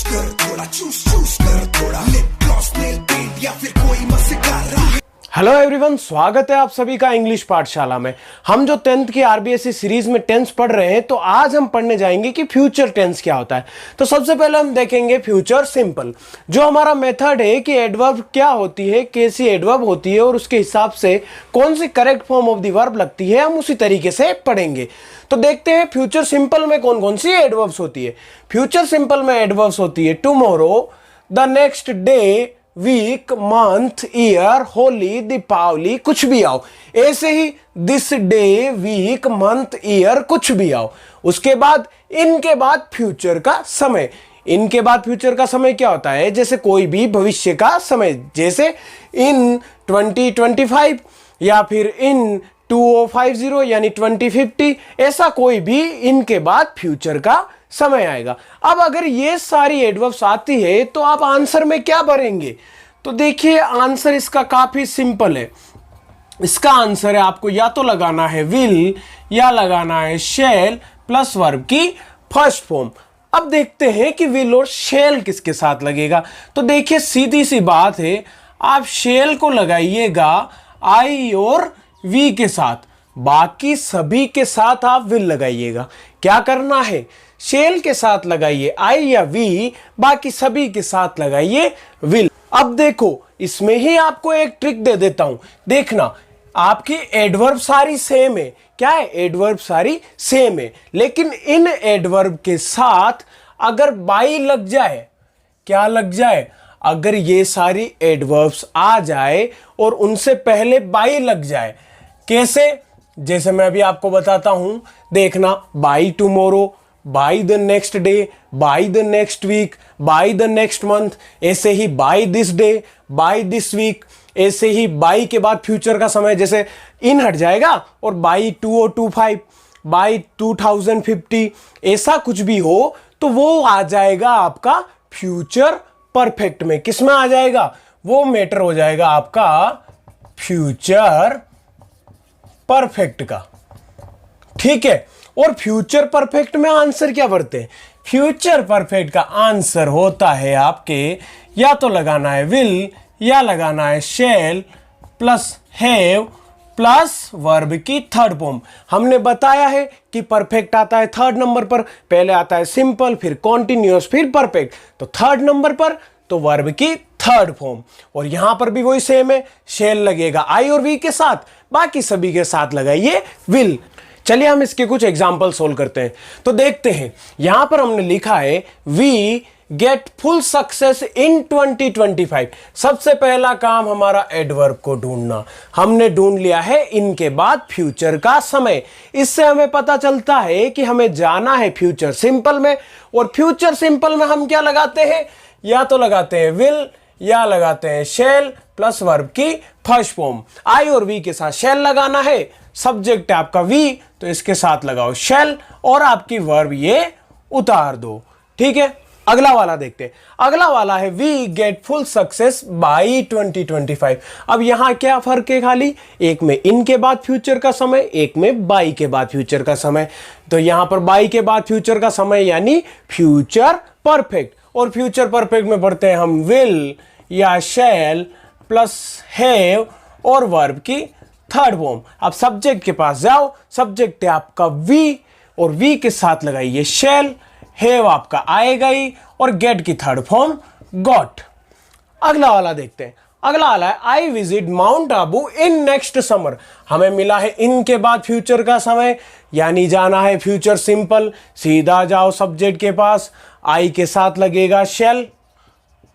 चूस कर थोड़ा, चूस कर थोड़ा, लिप ग्लॉस, नेल पेंट या फिर कोई मस्कारा। हेलो एवरीवन, स्वागत है आप सभी का इंग्लिश पाठशाला में। हम जो 10th की आरबीएससी सीरीज में टेंस पढ़ रहे हैं, तो आज हम पढ़ने जाएंगे कि फ्यूचर टेंस क्या होता है। तो सबसे पहले हम देखेंगे फ्यूचर सिंपल, जो हमारा मेथड है कि एडवर्ब क्या होती है, कैसी एडवर्ब होती है और उसके हिसाब से कौन सी correct form of the verb लगती है, हम उसी तरीके से पढ़ेंगे। तो देखते हैं फ्यूचर सिंपल में कौन कौन सी एडवर्ब्स होती है। फ्यूचर सिंपल में एडवर्ब्स होती है tomorrow, the next day, week, month, year, Holi, Deepawali, कुछ भी आओ। ऐसे ही this day, week, month, year, कुछ भी आओ। उसके बाद इनके बाद फ्यूचर का समय। इनके बाद फ्यूचर का समय क्या होता है? जैसे कोई भी भविष्य का समय, जैसे इन 2025 या फिर इन 2050 यानी 2050, ऐसा कोई भी इनके बाद फ्यूचर का समय आएगा। अब अगर ये सारी एडवर्ब्स आती है तो आप आंसर में क्या भरेंगे? तो देखिए, आंसर इसका काफी सिंपल है। इसका आंसर है, आपको या तो लगाना है विल या लगाना है शैल प्लस वर्ब की फर्स्ट फॉर्म। अब देखते हैं कि विल और शैल किसके साथ लगेगा। तो देखिए, सीधी सी बात है, आप शैल को लगाइएगा आई और वी के साथ, बाकी सभी के साथ आप विल लगाइएगा। क्या करना है? शैल के साथ लगाइए आई या वी, बाकी सभी के साथ लगाइए विल। अब देखो, इसमें ही आपको एक ट्रिक दे देता हूं, देखना। आपकी एडवर्ब सारी सेम है। क्या है? एडवर्ब सारी सेम है, लेकिन इन एडवर्ब के साथ अगर बाई लग जाए, क्या लग जाए? अगर ये सारी एडवर्ब्स आ जाए और उनसे पहले बाई लग जाए। कैसे? जैसे मैं अभी आपको बताता हूं, देखना। By tomorrow, by the next day, by the next week, by the next month, ऐसे ही by this day, by this week, ऐसे ही बाई के बाद फ्यूचर का समय, जैसे इन हट जाएगा और बाई 2025, बाई 2050, ऐसा कुछ भी हो तो वो आ जाएगा आपका फ्यूचर परफेक्ट में। किस में आ जाएगा? वो मैटर हो जाएगा आपका फ्यूचर परफेक्ट का। ठीक है। और फ्यूचर परफेक्ट में आंसर क्या भरते हैं? फ्यूचर परफेक्ट का आंसर होता है आपके, या तो लगाना है विल या लगाना है शैल प्लस हैव प्लस वर्ब की थर्ड फॉर्म। हमने बताया है कि परफेक्ट आता है थर्ड नंबर पर, पहले आता है सिंपल, फिर कॉन्टिन्यूअस, फिर परफेक्ट। तो थर्ड नंबर पर तो वर्ब की थर्ड फॉर्म। और यहां पर भी वही सेम है, शैल लगेगा आई और वी के साथ, बाकी सभी के साथ लगाइए विल। चलिए हम इसके कुछ एग्जाम्पल सोल्व करते हैं। तो देखते हैं, यहां पर हमने लिखा है we get full success in 2025। सबसे पहला काम हमारा एडवर्ब को ढूंढना। हमने ढूंढ लिया है इनके बाद फ्यूचर का समय। इससे हमें पता चलता है कि हमें जाना है फ्यूचर सिंपल में, और फ्यूचर सिंपल में हम क्या लगाते हैं? या तो लगाते हैं विल या लगाते हैं शैल प्लस वर्ब की फर्स्ट फॉर्म। आई और वी के साथ शैल लगाना है, सब्जेक्ट है आपका वी, तो इसके साथ लगाओ शैल और आपकी वर्ब ये उतार दो। ठीक है। अगला वाला देखते हैं। अगला वाला है we get full success by 2025। अब यहां क्या फर्क है? खाली एक में इन के बाद फ्यूचर का समय, एक में बाई के बाद फ्यूचर का समय। तो यहां पर बाई के बाद फ्यूचर का समय यानी फ्यूचर परफेक्ट, और फ्यूचर परफेक्ट में पढ़ते हैं हम विल या शैल प्लस हैव और वर्ब की थर्ड फॉर्म। अब सब्जेक्ट के पास जाओ, सब्जेक्ट है आपका वी और वी के साथ लगाइए शैल, हैव आपका आएगा ही, और गेट की थर्ड फॉर्म गॉट। अगला वाला देखते हैं। अगला वाला है I visit mount Abu in next summer. हमें मिला है इन के बाद फ्यूचर का समय, यानी जाना है फ्यूचर सिंपल। सीधा जाओ सब्जेक्ट के पास, आई के साथ लगेगा शैल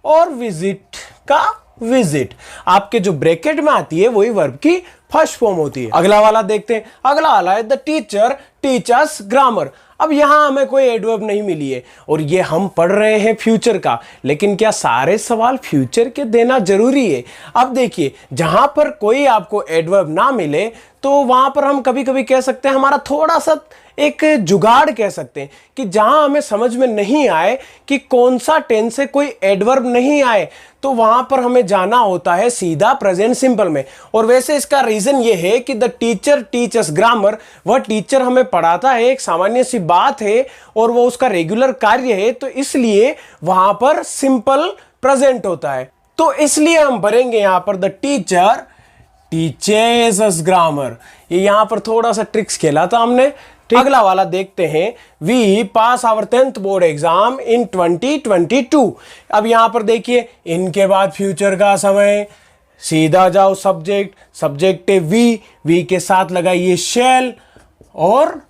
और विजिट का विजिट। आपके जो ब्रैकेट में आती है वही वर्ब की फर्स्ट फॉर्म होती है। अगला वाला देखते हैं। अगला वाला है द टीचर टीचर्स ग्रामर। अब यहां हमें कोई एडवर्ब नहीं मिली है और ये हम पढ़ रहे हैं फ्यूचर का, लेकिन क्या सारे सवाल फ्यूचर के देना जरूरी है? अब देखिए, जहां पर कोई आपको एडवर्ब ना मिले तो वहां पर हम कभी कभी कह सकते हैं हमारा थोड़ा सा एक जुगाड़ कह सकते हैं कि जहां हमें समझ में नहीं आए कि कौन सा टेंस है, कोई एडवर्ब नहीं आए, तो वहां पर हमें जाना होता है सीधा प्रेजेंट सिंपल में। और वैसे इसका रीजन ये है कि द टीचर टीचर्स ग्रामर, वह टीचर हमें पढ़ाता है, एक सामान्य सी बात है और वो उसका रेगुलर कार्य है, तो इसलिए वहां पर सिंपल प्रेजेंट होता है। तो इसलिए हम भरेंगे यहां पर the teacher teaches us grammar. ये यहां पर थोड़ा सा ट्रिक्स खेला था हमने। अगला वाला देखते हैं, we pass our 10th board exam in 2022। अब यहां पर देखिए, इनके बाद फ्यूचर का समय, सीधा जाओ सब्जेक्ट, सब्जेक्टिव वी के साथ लगाइए शैल और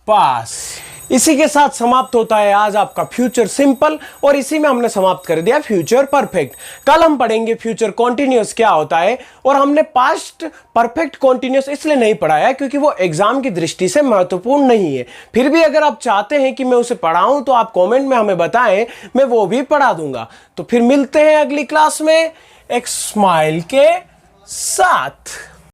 पास। इसी के साथ समाप्त होता है आज आपका फ्यूचर सिंपल, और इसी में हमने समाप्त कर दिया फ्यूचर परफेक्ट। कल हम पढ़ेंगे फ्यूचर कॉन्टिन्यूअस क्या होता है, और हमने पास्ट परफेक्ट कॉन्टिन्यूअस इसलिए नहीं पढ़ाया क्योंकि वो एग्जाम की दृष्टि से महत्वपूर्ण नहीं है। फिर भी अगर आप चाहते हैं कि मैं उसे पढ़ाऊं तो आप कॉमेंट में हमें बताएं, मैं वो भी पढ़ा दूंगा। तो फिर मिलते हैं अगली क्लास में एक स्माइल के साथ।